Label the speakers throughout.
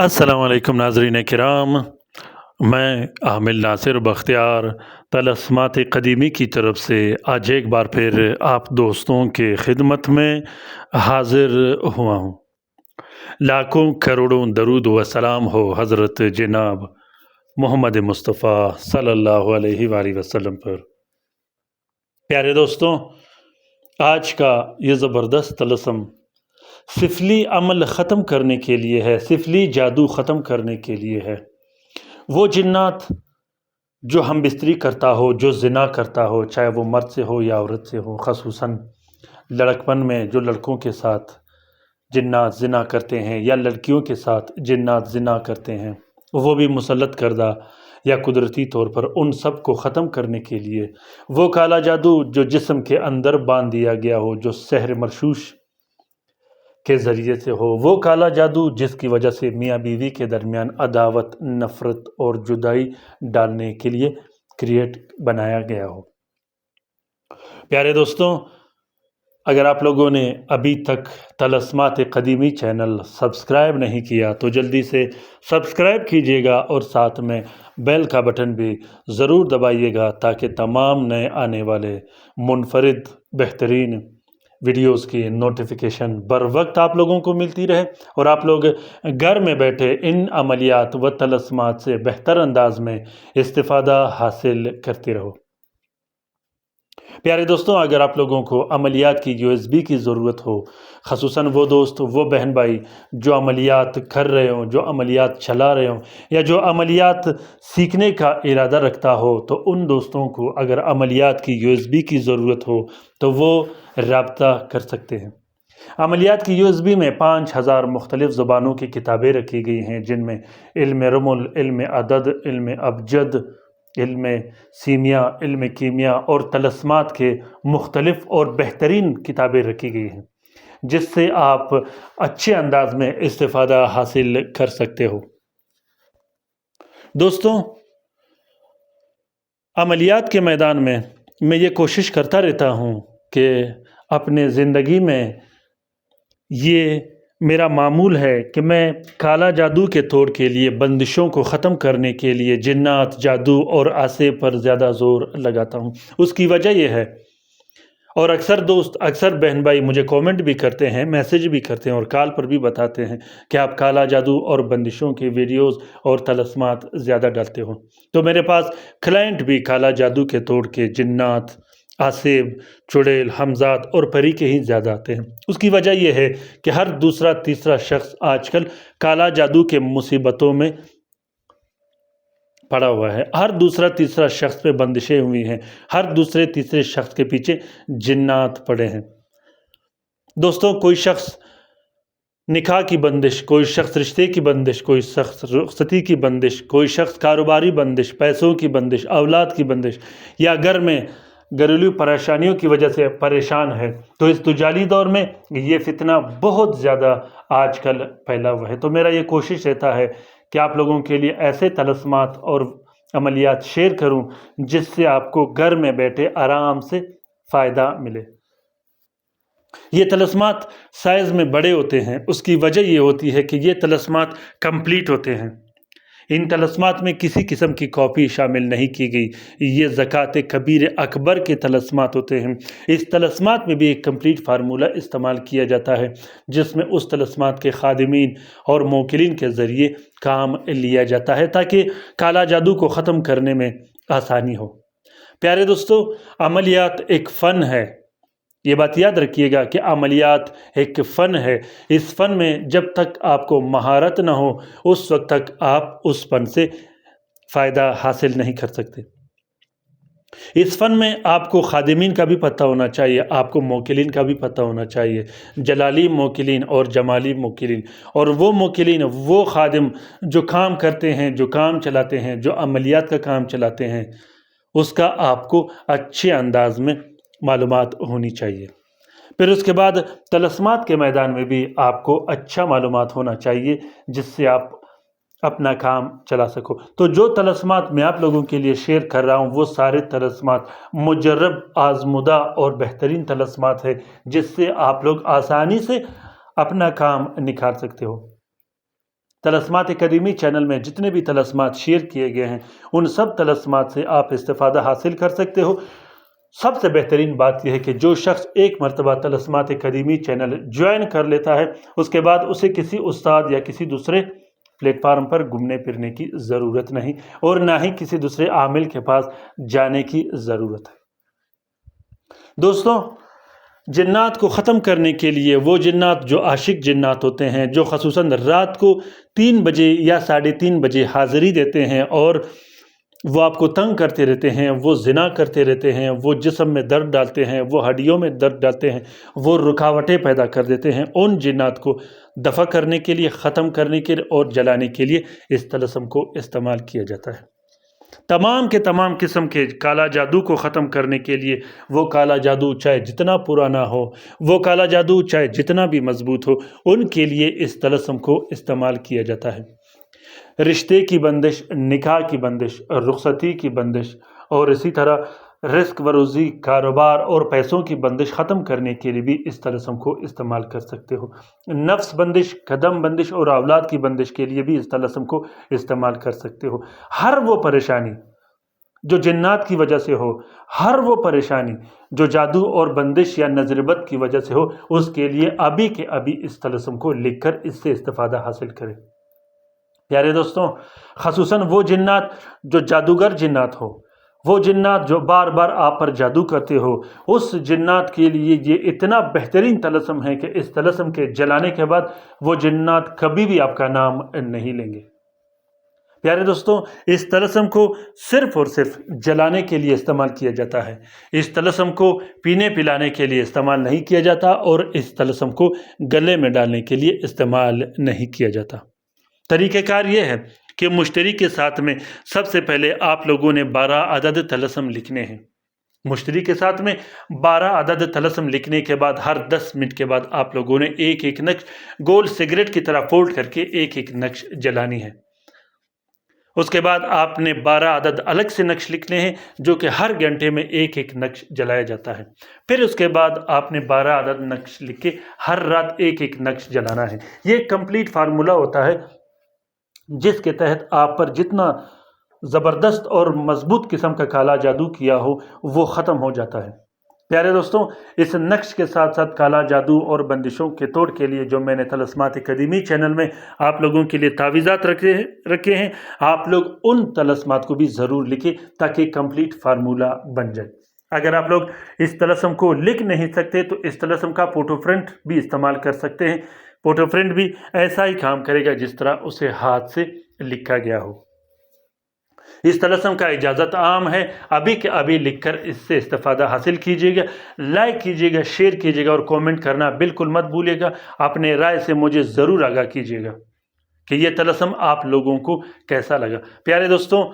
Speaker 1: अस्सलाम वालेकुम नाज़रीन किराम। मैं आमिल नासिर बख्तियार तलस्मात क़दीमी की तरफ से आज एक बार फिर आप दोस्तों के खिदमत में हाज़िर हुआ हूँ। लाखों करोड़ों दरूद व सलाम हो हज़रत जनाब मोहम्मद मुस्तफ़ा सल्लल्लाहु अलैहि वसल्लम पर। प्यारे दोस्तों, आज का ये ज़बरदस्त तलस्म सिफली अमल ख़त्म करने के लिए है, सिफली जादू ख़त्म करने के लिए है। वो जिन्नात जो हम बिस्तरी करता हो, जो ज़िना करता हो, चाहे वो मर्द से हो या औरत से हो, ख़ुसूसन लड़कपन में जो लड़कों के साथ जिन्नात ज़िना करते हैं या लड़कियों के साथ जिन्नात ज़िना करते हैं, वो भी मुसल्लत करदा या कुदरती तौर पर, उन सब को ख़त्म करने के लिए वो काला जादू जो जिस्म के अंदर बांध दिया गया हो, जो सहर मरशूश के ज़रिए से हो, वो काला जादू जिसकी वजह से मियाँ बीवी के दरमियान अदावत, नफ़रत और जुदाई डालने के लिए क्रिएट बनाया गया हो। प्यारे दोस्तों, अगर आप लोगों ने अभी तक तलस्मात क़दीमी चैनल सब्सक्राइब नहीं किया तो जल्दी से सब्सक्राइब कीजिएगा और साथ में बेल का बटन भी ज़रूर दबाइएगा ताकि तमाम नए आने वाले मुनफरिद बेहतरीन वीडियोस की नोटिफिकेशन बर वक्त आप लोगों को मिलती रहे और आप लोग घर में बैठे इन अमलियात व तलस्मात से बेहतर अंदाज में इस्तिफ़ादा हासिल करते रहो। प्यारे दोस्तों, अगर आप लोगों को अमलियात की USB की ज़रूरत हो, ख़ुसूसन वो दोस्त, वो बहन भाई जो अमलियात कर रहे हों, जो अमलियात चला रहे हों या जो अमलियात सीखने का इरादा रखता हो, तो उन दोस्तों को अगर अमलियात की USB की ज़रूरत हो तो वो राब्ता कर सकते हैं। अमलियात की USB में 5000 मुख्तलिफ़ ज़ुबानों की किताबें रखी गई हैं, जिनमें इल्म रमुल, इल्म अदद, इल्म अबजद, इल्म सीमिया, इल्म कीमिया और तलस्मात के मुख्तलिफ़ और बेहतरीन किताबें रखी गई हैं, जिससे आप अच्छे अंदाज में इस्तिफ़ादा हासिल कर सकते हो। दोस्तों, अमलियात के मैदान में मैं ये कोशिश करता रहता हूँ कि अपने ज़िंदगी में ये मेरा मामूल है कि मैं काला जादू के तौर के लिए, बंदिशों को ख़त्म करने के लिए जिन्नात, जादू और आसे पर ज़्यादा ज़ोर लगाता हूँ। उसकी वजह यह है, और अक्सर दोस्त, अक्सर बहन भाई मुझे कमेंट भी करते हैं, मैसेज भी करते हैं और कॉल पर भी बताते हैं कि आप काला जादू और बंदिशों की वीडियोस और तलस्मात ज़्यादा डालते हो। तो मेरे पास क्लाइंट भी काला जादू के तौर के जिन्नात, आसेब, चुड़ैल, हमज़ात और परी के ही ज़्यादा आते हैं। उसकी वजह यह है कि हर दूसरा तीसरा शख्स आजकल काला जादू के मुसीबतों में पड़ा हुआ है। हर दूसरा तीसरा शख्स पे बंदिशें हुई हैं, हर दूसरे तीसरे शख्स के पीछे जिन्नात पड़े हैं। दोस्तों, कोई शख्स निकाह की बंदिश, कोई शख्स रिश्ते की बंदिश, कोई शख्स रुखसती की बंदिश, कोई शख्स कारोबारी बंदिश, पैसों की बंदिश, औलाद की बंदिश या घर में घरेलू परेशानियों की वजह से परेशान है, तो इस दुजाली दौर में ये फितना बहुत ज़्यादा आजकल फैला हुआ है। तो मेरा ये कोशिश रहता है कि आप लोगों के लिए ऐसे तलस्मात और अमलियात शेयर करूं जिससे आपको घर में बैठे आराम से फ़ायदा मिले। ये तलस्मात साइज़ में बड़े होते हैं, उसकी वजह ये होती है कि ये तलस्मात कंप्लीट होते हैं। इन तलस्मात में किसी किस्म की कॉपी शामिल नहीं की गई। ये ज़कात कबीर अकबर के तलस्मात होते हैं। इस तलस्मात में भी एक कंप्लीट फार्मूला इस्तेमाल किया जाता है, जिसमें उस तलस्मात के खादिमीन और मोकिलीन के ज़रिए काम लिया जाता है ताकि काला जादू को ख़त्म करने में आसानी हो। प्यारे दोस्तों, अमलियात एक फ़न है। ये बात याद रखिएगा कि अमलियात एक फ़न है। इस फ़न में जब तक आपको महारत ना हो, उस वक्त तक आप उस फ़न से फ़ायदा हासिल नहीं कर सकते। इस फ़न में आपको खादिमीन का भी पता होना चाहिए, आपको मोकिलीन का भी पता होना चाहिए, जलाली मोकिलीन और जमाली मोकिलीन, और वो मोकिलीन, वो खादिम जो काम करते हैं, जो काम चलाते हैं, जो अमलियात का काम चलाते हैं, उसका आपको अच्छे अंदाज में मालूमात होनी चाहिए। फिर उसके बाद तलस्मात के मैदान में भी आपको अच्छा मालूमात होना चाहिए जिससे आप अपना काम चला सको। तो जो तलस्मात मैं आप लोगों के लिए शेयर कर रहा हूँ, वो सारे तलस्मात मुजर्रब, आज़मुदा और बेहतरीन तलस्मात है जिससे आप लोग आसानी से अपना काम निखार सकते हो। तलस्मात कदीमी चैनल में जितने भी तलस्मात शेयर किए गए हैं उन सब तलस्मात से आप इस्तिफ़ादा हासिल कर सकते हो। सबसे बेहतरीन बात यह है कि जो शख्स एक मरतबा तलस्मात कदीमी चैनल ज्वाइन कर लेता है उसके बाद उसे किसी उस्ताद या किसी दूसरे प्लेटफार्म पर घूमने फिरने की ज़रूरत नहीं और ना ही किसी दूसरे आमिल के पास जाने की ज़रूरत है। दोस्तों, जिन्नात को ख़त्म करने के लिए वो जिन्नात जो आशिक जिन्नात होते हैं, जो ख़ुसूसन रात को 3 बजे या 3:30 बजे हाज़िरी देते हैं और वो आपको तंग करते रहते हैं, वो ज़िना करते रहते हैं, वो जिस्म में दर्द डालते हैं, वो हड्डियों में दर्द डालते हैं, वो रुकावटें पैदा कर देते हैं, उन जिन्नात को दफ़ा करने के लिए, ख़त्म करने के लिए और जलाने के लिए इस तलस्म को इस्तेमाल किया जाता है। तमाम के तमाम किस्म के काला जादू को ख़त्म करने के लिए, वो काला जादू चाहे जितना पुराना हो, वो काला जादू चाहे जितना भी मजबूत हो, उनके लिए इस तलस्म को इस्तेमाल किया जाता है। रिश्ते की बंदिश, निकाह की बंदिश, रुखसती की बंदिश और इसी तरह रिस्क वरोज़ी, कारोबार और पैसों की बंदिश ख़त्म करने के लिए भी इस तलस्म को इस्तेमाल कर सकते हो। नफ्स बंदिश, कदम बंदिश और औलाद की बंदिश के लिए भी इस तलस्म को इस्तेमाल कर सकते हो। हर वो परेशानी जो जिन्नात की वजह से हो, हर वो परेशानी जो जादू और बंदिश या नज़रबद की वजह से हो, उसके लिए अभी के अभी इस तलस्म को लिखकर इससे इस्तिफ़ादा हासिल करें। प्यारे दोस्तों, ख़ुसूसन वो जिन्नात जो जादूगर जिन्नात हो, वो जिन्नात जो बार बार आप पर जादू करते हो, उस जिन्नात के लिए ये इतना बेहतरीन तलस्म है कि इस तलस्म के जलाने के बाद वो जिन्नात कभी भी आपका नाम नहीं लेंगे। प्यारे दोस्तों, इस तलस्म को सिर्फ़ और सिर्फ जलाने के लिए इस्तेमाल किया जाता है। इस तलस्म को पीने पिलाने के लिए इस्तेमाल नहीं किया जाता और इस तलस्म को गले में डालने के लिए इस्तेमाल नहीं किया जाता। तरीक़ेकार ये है कि मुश्तरी के साथ में सबसे पहले आप लोगों ने 12 अदद तलस्म लिखने हैं। मुश्तरी के साथ में 12 अदद तलस्म लिखने के बाद हर 10 मिनट के बाद आप लोगों ने एक एक नक्श गोल सिगरेट की तरह फोल्ड करके एक एक नक्श जलानी है। उसके बाद आपने 12 अदद अलग से नक्श लिखने हैं जो कि हर घंटे में एक एक नक्श जलाया जाता है। फिर उसके बाद आपने 12 अदद नक्श लिख के हर रात एक एक नक्श जलाना है। ये कंप्लीट फार्मूला होता है जिसके तहत आप पर जितना ज़बरदस्त और मजबूत किस्म का काला जादू किया हो वो ख़त्म हो जाता है। प्यारे दोस्तों, इस नक्श के साथ साथ काला जादू और बंदिशों के तोड़ के लिए जो मैंने तलस्मात कदीमी चैनल में आप लोगों के लिए तावीज़ात रखे हैं, आप लोग उन तलस्मात को भी ज़रूर लिखें ताकि कंप्लीट फार्मूला बन जाए। अगर आप लोग इस तलस्म को लिख नहीं सकते तो इस तलस्म का फोटो प्रिंट भी इस्तेमाल कर सकते हैं। फोटो प्रिंट भी ऐसा ही काम करेगा जिस तरह उसे हाथ से लिखा गया हो। इस तलस्म का इजाज़त आम है, अभी के अभी लिखकर इससे इस्तिफ़ादा हासिल कीजिएगा। लाइक कीजिएगा, शेयर कीजिएगा और कमेंट करना बिल्कुल मत भूलिएगा। अपने राय से मुझे ज़रूर आगाह कीजिएगा कि ये तलस्म आप लोगों को कैसा लगा। प्यारे दोस्तों,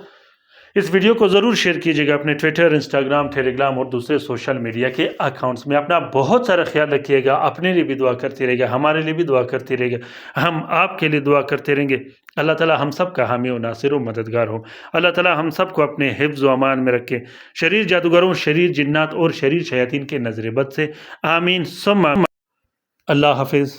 Speaker 1: इस वीडियो को ज़रूर शेयर कीजिएगा अपने ट्विटर, इंस्टाग्राम, टेलीग्राम और दूसरे सोशल मीडिया के अकाउंट्स में। अपना बहुत सारा ख्याल रखिएगा, अपने लिए भी दुआ करते रहिएगा, हमारे लिए भी दुआ करते रहिएगा, हम आपके लिए दुआ करते रहेंगे। अल्लाह ताला हम सब का हामी व नासिर व मददगार हो। अल्लाह ताला हम सब को अपने हिफ्ज़ व अमान में रखे, शरीर जादूगरों, शरीर जिन्नात और शरीर शयातीन के नज़र बद से। आमीन सुम्मा। अल्लाह हाफिज़।